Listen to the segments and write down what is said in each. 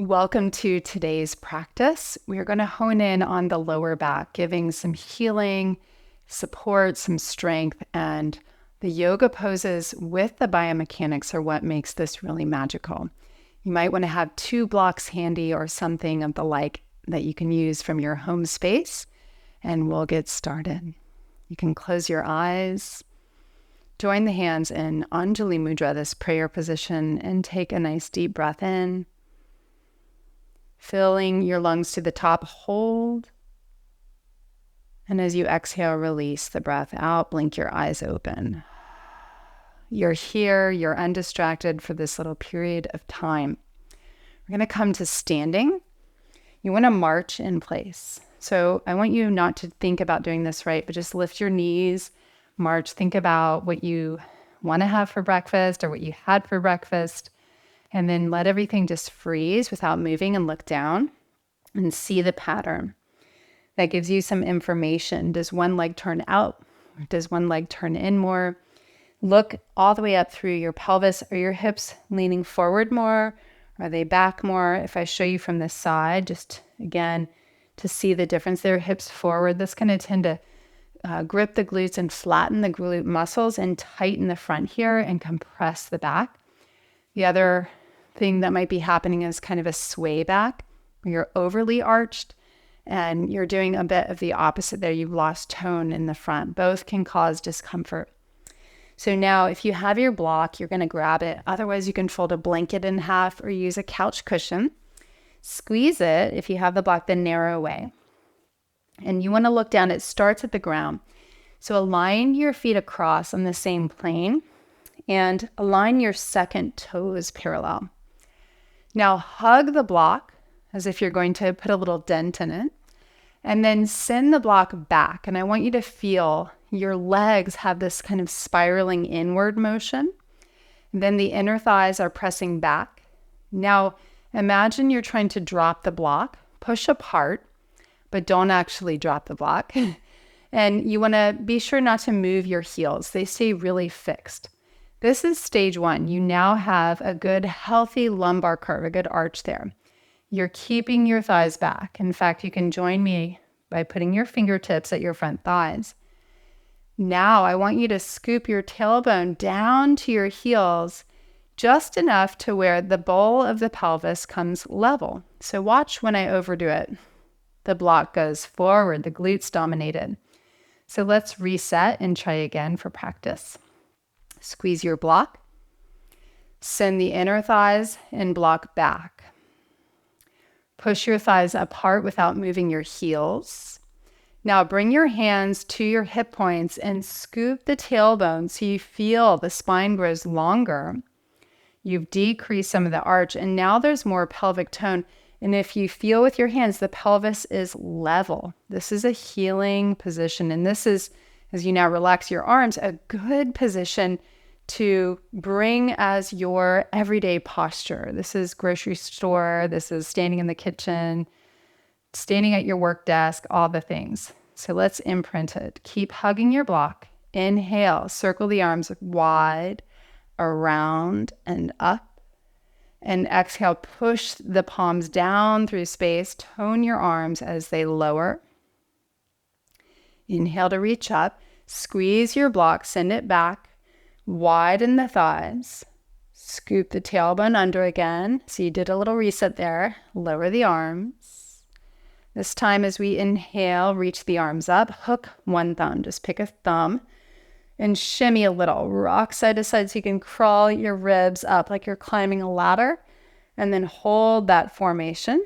Welcome to today's practice. We're going to hone in on the lower back, giving some healing, support, some strength, and the yoga poses with the biomechanics are what makes this really magical. You might want to have 2 blocks handy or something of the like that you can use from your home space, and we'll get started. You can close your eyes, join the hands in Anjali Mudra, this prayer position, and take a nice deep breath in. Filling your lungs to the top, hold. And as you exhale, release the breath out, blink your eyes open. You're here, you're undistracted for this little period of time. We're going to come to standing. You want to march in place. So I want you not to think about doing this right, but just lift your knees, march, think about what you want to have for breakfast or what you had for breakfast. And then let everything just freeze without moving and look down and see the pattern. That gives you some information. Does one leg turn out? Or does one leg turn in more? Look all the way up through your pelvis. Are your hips leaning forward more? Are they back more? If I show you from this side, just again, to see the difference there, hips forward, this going to tend to grip the glutes and flatten the glute muscles and tighten the front here and compress the back. The other thing that might be happening is kind of a sway back, where you're overly arched and you're doing a bit of the opposite there. You've lost tone in the front. Both can cause discomfort. So now if you have your block, you're going to grab it. Otherwise, you can fold a blanket in half or use a couch cushion. Squeeze it if you have the block the narrow way. And you want to look down. It starts at the ground. So align your feet across on the same plane and align your second toes parallel. Now hug the block as if you're going to put a little dent in it, and then send the block back. And I want you to feel your legs have this kind of spiraling inward motion. Then the inner thighs are pressing back. Now imagine you're trying to drop the block, push apart, but don't actually drop the block. And you want to be sure not to move your heels. They stay really fixed. This is stage 1. You now have a good, healthy lumbar curve, a good arch there. You're keeping your thighs back. In fact, you can join me by putting your fingertips at your front thighs. Now, I want you to scoop your tailbone down to your heels just enough to where the bowl of the pelvis comes level. So watch when I overdo it. The block goes forward, the glutes dominated. So let's reset and try again for practice. Squeeze your block. Send the inner thighs and block back. Push your thighs apart without moving your heels. Now bring your hands to your hip points and scoop the tailbone so you feel the spine grows longer. You've decreased some of the arch, and now there's more pelvic tone. And if you feel with your hands, the pelvis is level. This is a healing position, and this is, as you now relax your arms, a good position to bring as your everyday posture. This is grocery store, this is standing in the kitchen, standing at your work desk, all the things. So let's imprint it. Keep hugging your block. Inhale, circle the arms wide, around and up. And exhale, push the palms down through space. Tone your arms as they lower. Inhale to reach up. Squeeze your block, send it back. Widen the thighs. Scoop the tailbone under again. So you did a little reset there. Lower the arms. This time as we inhale, reach the arms up. Hook one thumb. Just pick a thumb and shimmy a little. Rock side to side so you can crawl your ribs up like you're climbing a ladder. And then hold that formation.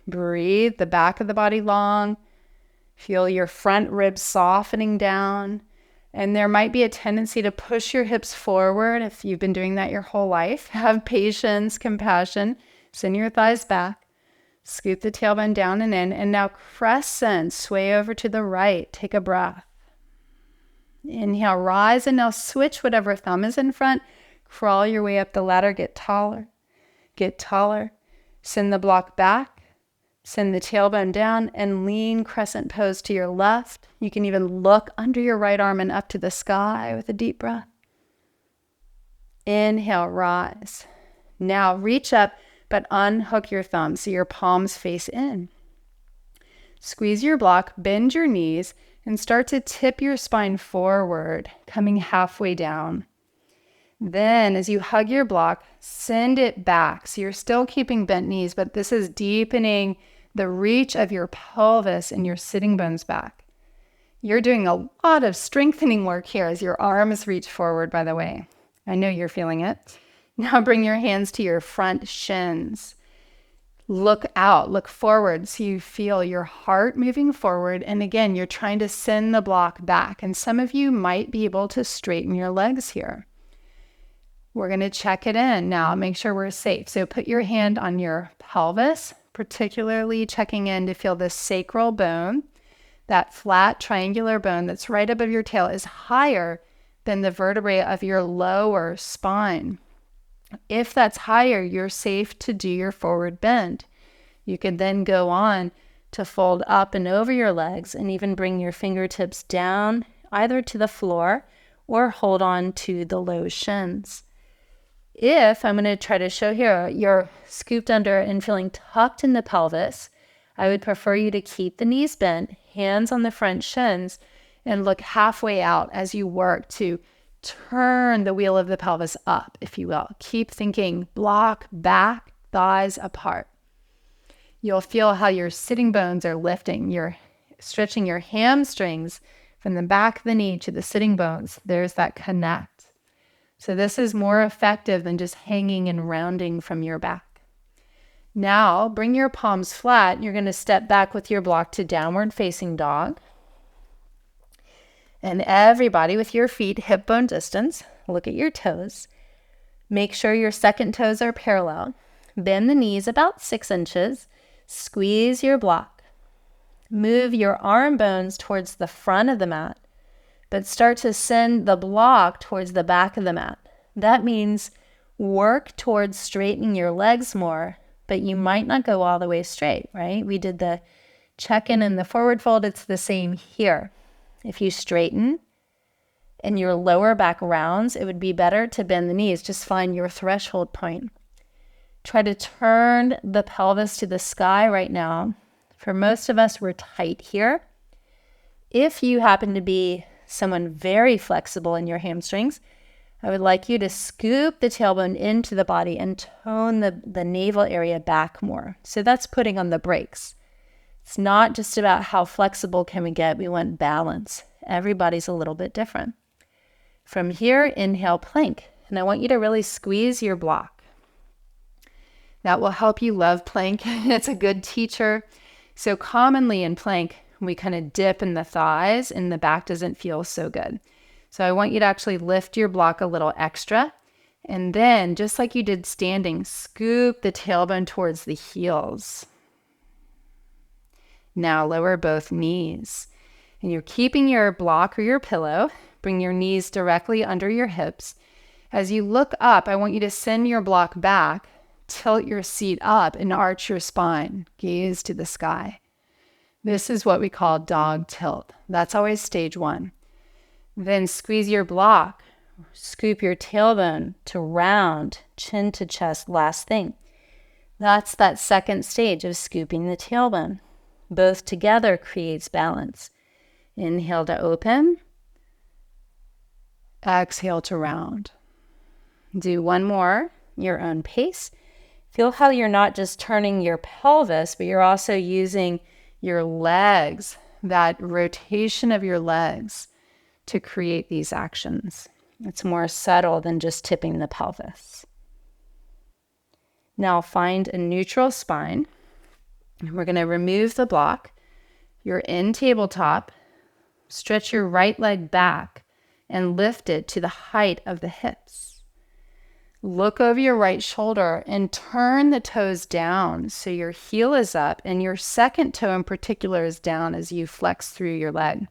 Breathe the back of the body long. Feel your front ribs softening down. And there might be a tendency to push your hips forward if you've been doing that your whole life. Have patience, compassion. Send your thighs back. Scoop the tailbone down and in. And now crescent, sway over to the right. Take a breath. Inhale, rise, and now switch whatever thumb is in front. Crawl your way up the ladder. Get taller. Get taller. Send the block back. Send the tailbone down and lean crescent pose to your left. You can even look under your right arm and up to the sky with a deep breath. Inhale, rise. Now reach up, but unhook your thumbs so your palms face in. Squeeze your block, bend your knees, and start to tip your spine forward, coming halfway down. Then as you hug your block, send it back. So you're still keeping bent knees, but this is deepening the reach of your pelvis and your sitting bones back. You're doing a lot of strengthening work here as your arms reach forward, by the way. I know you're feeling it. Now bring your hands to your front shins. Look out, look forward so you feel your heart moving forward. And again, you're trying to send the block back. And some of you might be able to straighten your legs here. We're going to check it in now, make sure we're safe. So put your hand on your pelvis, particularly checking in to feel the sacral bone. That flat triangular bone that's right above your tail is higher than the vertebrae of your lower spine. If that's higher, you're safe to do your forward bend. You can then go on to fold up and over your legs and even bring your fingertips down either to the floor or hold on to the low shins. If I'm going to try to show here, you're scooped under and feeling tucked in the pelvis, I would prefer you to keep the knees bent, hands on the front shins, and look halfway out as you work to turn the wheel of the pelvis up, if you will. Keep thinking block, back, thighs apart. You'll feel how your sitting bones are lifting. You're stretching your hamstrings from the back of the knee to the sitting bones. There's that connect. So this is more effective than just hanging and rounding from your back. Now, bring your palms flat. You're going to step back with your block to downward facing dog. And everybody with your feet hip bone distance, look at your toes. Make sure your second toes are parallel. Bend the knees about 6 inches. Squeeze your block. Move your arm bones towards the front of the mat, but start to send the block towards the back of the mat. That means work towards straightening your legs more, but you might not go all the way straight, right? We did the check-in and the forward fold. It's the same here. If you straighten and your lower back rounds, it would be better to bend the knees. Just find your threshold point. Try to turn the pelvis to the sky right now. For most of us, we're tight here. If you happen to be someone very flexible in your hamstrings, I would like you to scoop the tailbone into the body and tone the navel area back more. So that's putting on the brakes. It's not just about how flexible can we get. We want balance. Everybody's a little bit different. From here, inhale, plank. And I want you to really squeeze your block. That will help you love plank. It's a good teacher. So commonly in plank, we kind of dip in the thighs and the back doesn't feel so good. So I want you to actually lift your block a little extra. And then, just like you did standing, scoop the tailbone towards the heels. Now lower both knees. And you're keeping your block or your pillow. Bring your knees directly under your hips. As you look up, I want you to send your block back, tilt your seat up, and arch your spine. Gaze to the sky. This is what we call dog tilt. That's always stage 1. Then squeeze your block. Scoop your tailbone to round, chin to chest, last thing. That's that second stage of scooping the tailbone. Both together creates balance. Inhale to open. Exhale to round. Do one more, your own pace. Feel how you're not just turning your pelvis, but you're also using your legs, that rotation of your legs to create these actions. It's more subtle than just tipping the pelvis. Now find a neutral spine. We're going to remove the block. You're in tabletop. Stretch your right leg back and lift it to the height of the hips. Look over your right shoulder and turn the toes down so your heel is up and your second toe in particular is down as you flex through your leg.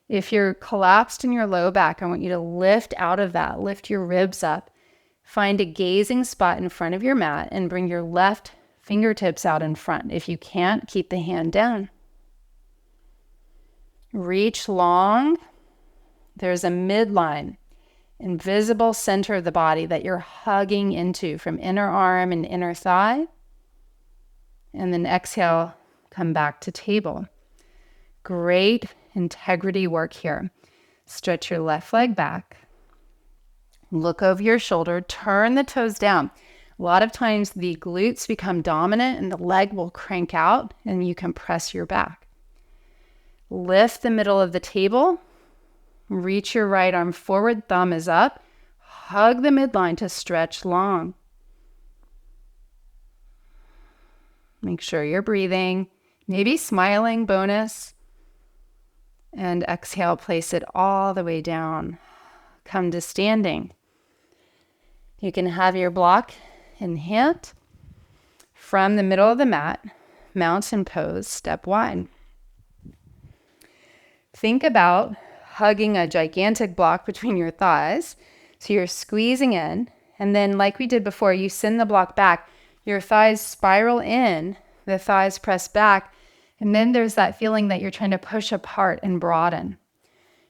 If you're collapsed in your low back, I want you to lift out of that. Lift your ribs up. Find a gazing spot in front of your mat and bring your left fingertips out in front. If you can't, keep the hand down. Reach long. There's a midline. invisible center of the body that you're hugging into from inner arm and inner thigh. And then exhale, come back to table. Great integrity work here. Stretch your left leg back. Look over your shoulder, turn the toes down. A lot of times the glutes become dominant and the leg will crank out and you compress your back. Lift the middle of the table. Reach your right arm forward, thumb is up. Hug the midline to stretch long. Make sure you're breathing, maybe smiling, bonus. And exhale, place it all the way down. Come to standing. You can have your block in hand. From the middle of the mat, mountain pose, step wide. Think about hugging a gigantic block between your thighs. So you're squeezing in, and then like we did before, you send the block back. Your thighs spiral in, the thighs press back, and then there's that feeling that you're trying to push apart and broaden.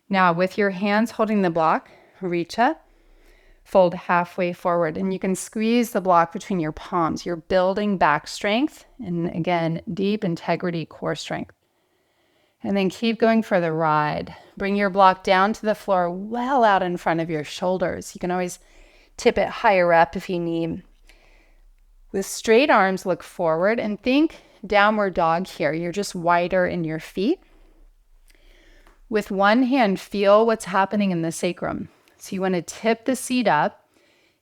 Now with your hands holding the block, reach up. Fold halfway forward, and you can squeeze the block between your palms. You're building back strength and, again, deep integrity, core strength. And then keep going for the ride. Bring your block down to the floor well out in front of your shoulders. You can always tip it higher up if you need. With straight arms, look forward and think downward dog here. You're just wider in your feet. With one hand, feel what's happening in the sacrum. So you want to tip the seat up,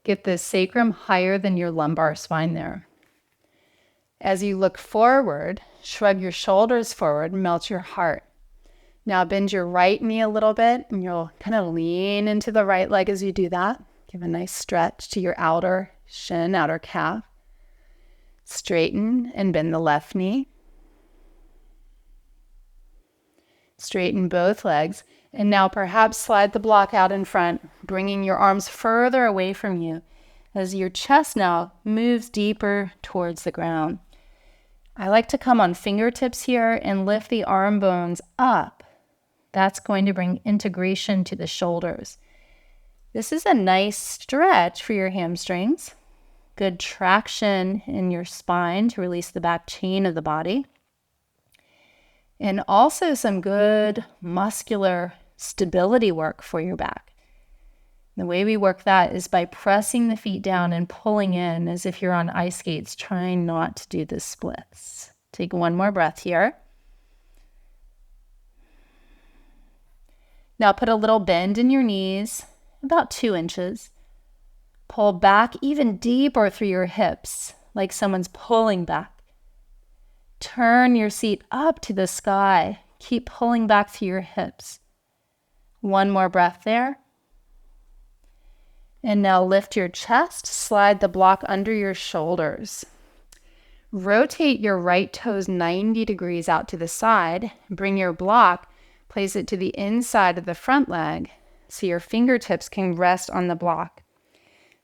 get the sacrum higher than your lumbar spine there. As you look forward, shrug your shoulders forward, melt your heart. Now bend your right knee a little bit, and you'll kind of lean into the right leg as you do that. Give a nice stretch to your outer shin, outer calf. Straighten and bend the left knee. Straighten both legs. And now perhaps slide the block out in front, bringing your arms further away from you as your chest now moves deeper towards the ground. I like to come on fingertips here and lift the arm bones up. That's going to bring integration to the shoulders. This is a nice stretch for your hamstrings. Good traction in your spine to release the back chain of the body. And also some good muscular stability work for your back. The way we work that is by pressing the feet down and pulling in as if you're on ice skates, trying not to do the splits. Take one more breath here. Now put a little bend in your knees, about 2 inches. Pull back even deeper through your hips, like someone's pulling back. Turn your seat up to the sky. Keep pulling back through your hips. One more breath there. And now lift your chest, slide the block under your shoulders. Rotate your right toes 90 degrees out to the side. Bring your block, place it to the inside of the front leg so your fingertips can rest on the block.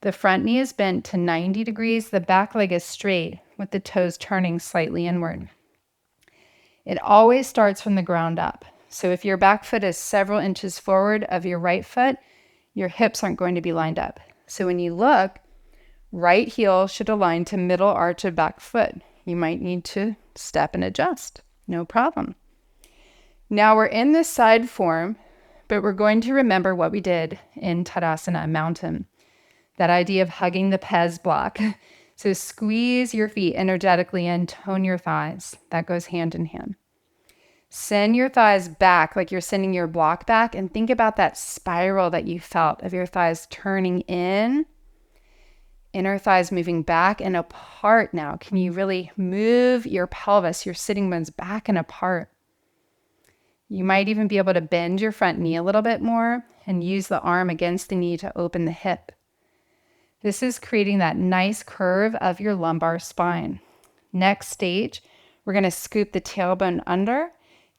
The front knee is bent to 90 degrees. The back leg is straight with the toes turning slightly inward. It always starts from the ground up. So if your back foot is several inches forward of your right foot, your hips aren't going to be lined up. So when you look, right heel should align to middle arch of back foot. You might need to step and adjust. No problem. Now we're in this side form, but we're going to remember what we did in Tadasana, mountain. That idea of hugging the pez block. So squeeze your feet energetically and tone your thighs. That goes hand in hand. Send your thighs back like you're sending your block back, and think about that spiral that you felt of your thighs turning in, inner thighs moving back and apart now. Can you really move your pelvis, your sitting bones back and apart? You might even be able to bend your front knee a little bit more and use the arm against the knee to open the hip. This is creating that nice curve of your lumbar spine. Next stage, we're going to scoop the tailbone under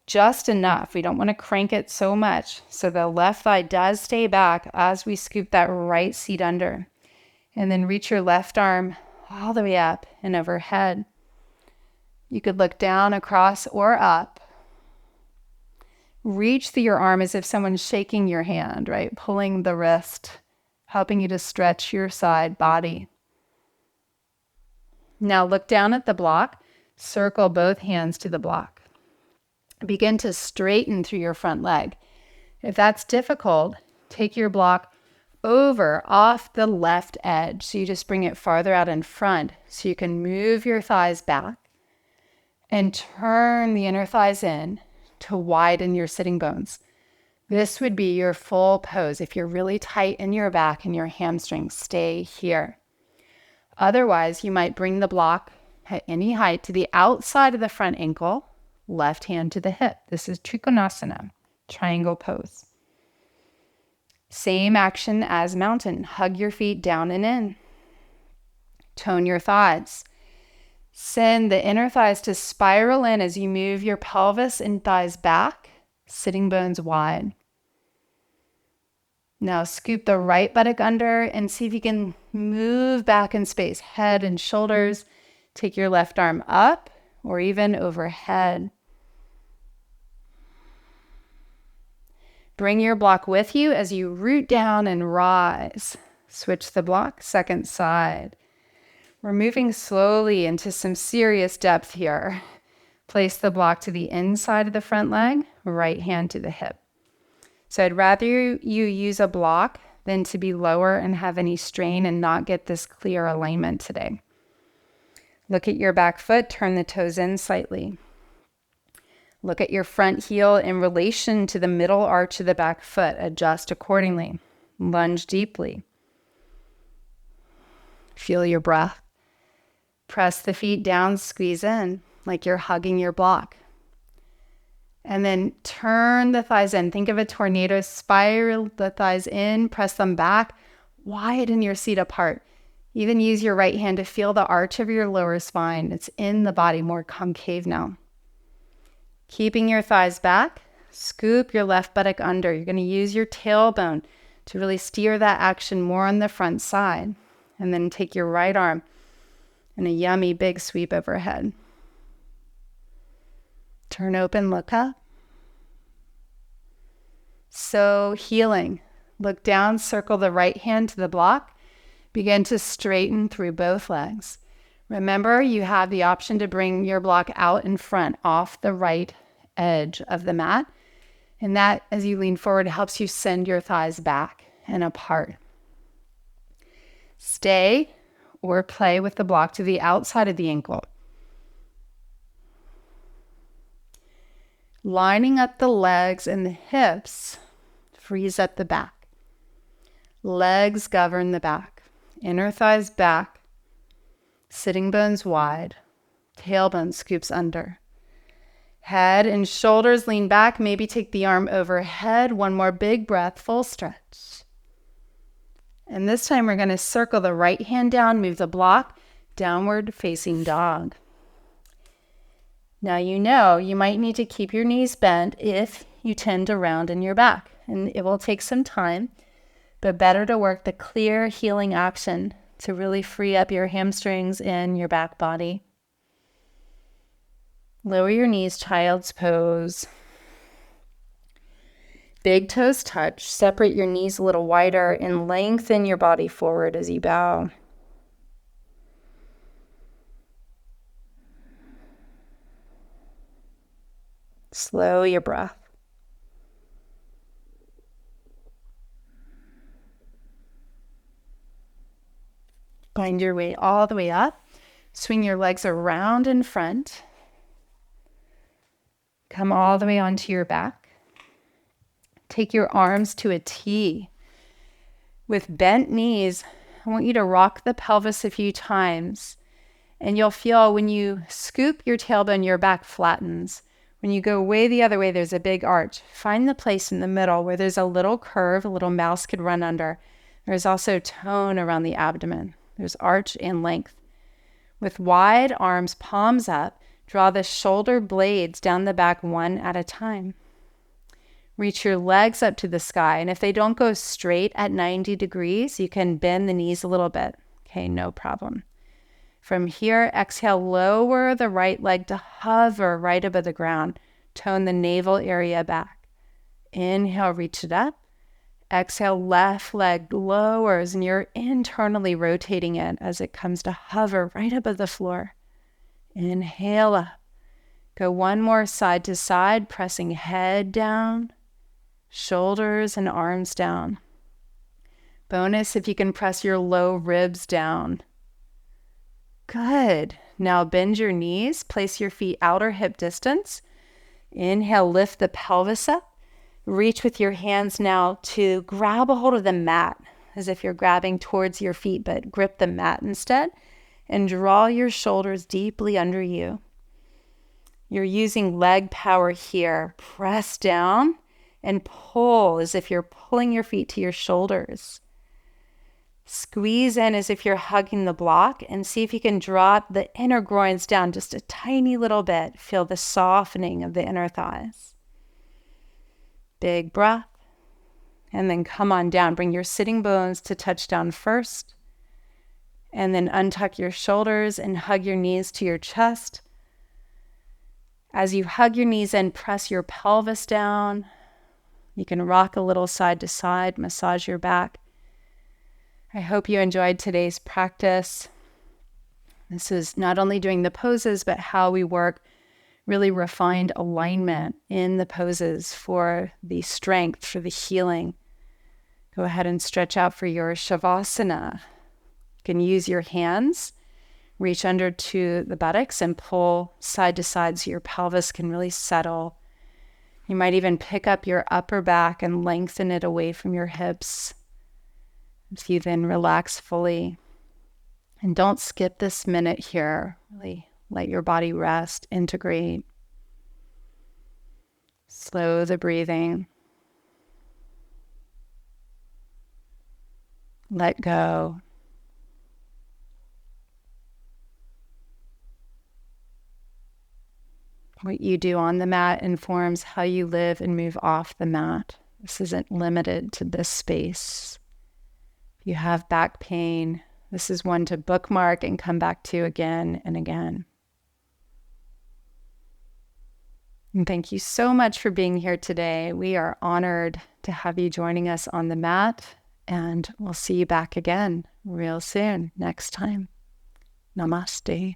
just enough. We don't want to crank it so much. So the left thigh does stay back as we scoop that right seat under. And then reach your left arm all the way up and overhead. You could look down, across, or up. Reach through your arm as if someone's shaking your hand, right? Pulling the wrist helping you to stretch your side body. Now look down at the block, circle both hands to the block. Begin to straighten through your front leg. If that's difficult, take your block over off the left edge. So you just bring it farther out in front so you can move your thighs back and turn the inner thighs in to widen your sitting bones. This would be your full pose. If you're really tight in your back and your hamstrings, stay here. Otherwise, you might bring the block at any height to the outside of the front ankle, left hand to the hip. This is Trikonasana, triangle pose. Same action as mountain. Hug your feet down and in. Tone your thighs. Send the inner thighs to spiral in as you move your pelvis and thighs back, sitting bones wide. Now scoop the right buttock under and see if you can move back in space, head and shoulders. Take your left arm up or even overhead. Bring your block with you as you root down and rise. Switch the block, second side. We're moving slowly into some serious depth here. Place the block to the inside of the front leg, right hand to the hip. So I'd rather you use a block than to be lower and have any strain and not get this clear alignment today. Look at your back foot, turn the toes in slightly. Look at your front heel in relation to the middle arch of the back foot. Adjust accordingly. Lunge deeply. Feel your breath. Press the feet down, squeeze in like you're hugging your block. And then turn the thighs in. Think of a tornado. Spiral the thighs in, press them back, widen your seat apart. Even use your right hand to feel the arch of your lower spine. It's in the body, more concave now. Keeping your thighs back, scoop your left buttock under. You're going to use your tailbone to really steer that action more on the front side. And then take your right arm and a yummy big sweep overhead. Turn open, look up. So healing. Look down, circle the right hand to the block. Begin to straighten through both legs. Remember, you have the option to bring your block out in front, off the right edge of the mat. And that, as you lean forward, helps you send your thighs back and apart. Stay or play with the block to the outside of the ankle. Lining up the legs and the hips frees up the back. Legs govern the back. Inner thighs back. Sitting bones wide. Tailbone scoops under. Head and shoulders lean back. Maybe take the arm overhead. One more big breath, full stretch. And this time we're going to circle the right hand down, move the block, downward facing dog. Now you know you might need to keep your knees bent if you tend to round in your back. And it will take some time, but better to work the clear healing action to really free up your hamstrings and your back body. Lower your knees, child's pose. Big toes touch. Separate your knees a little wider and lengthen your body forward as you bow. Slow your breath. Find your way all the way up. Swing your legs around in front. Come all the way onto your back. Take your arms to a T. With bent knees, I want you to rock the pelvis a few times. And you'll feel when you scoop your tailbone, your back flattens. When you go way the other way, there's a big arch. Find the place in the middle where there's a little curve, a little mouse could run under. There's also tone around the abdomen. There's arch and length. With wide arms, palms up, draw the shoulder blades down the back one at a time. Reach your legs up to the sky. And if they don't go straight at 90 degrees, you can bend the knees a little bit. Okay, no problem. From here, exhale, lower the right leg to hover right above the ground. Tone the navel area back. Inhale, reach it up. Exhale, left leg lowers and you're internally rotating it as it comes to hover right above the floor. Inhale up. Go one more side to side, pressing head down, shoulders and arms down. Bonus if you can press your low ribs down. Good. Now bend your knees, place your feet outer hip distance. Inhale, lift the pelvis up. Reach with your hands now to grab a hold of the mat as if you're grabbing towards your feet, but grip the mat instead and draw your shoulders deeply under you. You're using leg power here. Press down and pull as if you're pulling your feet to your shoulders. Squeeze in as if you're hugging the block and see if you can drop the inner groins down just a tiny little bit. Feel the softening of the inner thighs. Big breath. And then come on down. Bring your sitting bones to touch down first. And then untuck your shoulders and hug your knees to your chest. As you hug your knees in, press your pelvis down. You can rock a little side to side, massage your back. I hope you enjoyed today's practice. This is not only doing the poses, but how we work really refined alignment in the poses for the strength, for the healing. Go ahead and stretch out for your Shavasana. You can use your hands, reach under to the buttocks and pull side to side so your pelvis can really settle. You might even pick up your upper back and lengthen it away from your hips. As you then relax fully. And don't skip this minute here. Really let your body rest, integrate. Slow the breathing. Let go. What you do on the mat informs how you live and move off the mat. This isn't limited to this space. If you have back pain, this is one to bookmark and come back to again and again. And thank you so much for being here today. We are honored to have you joining us on the mat, and we'll see you back again real soon next time. Namaste.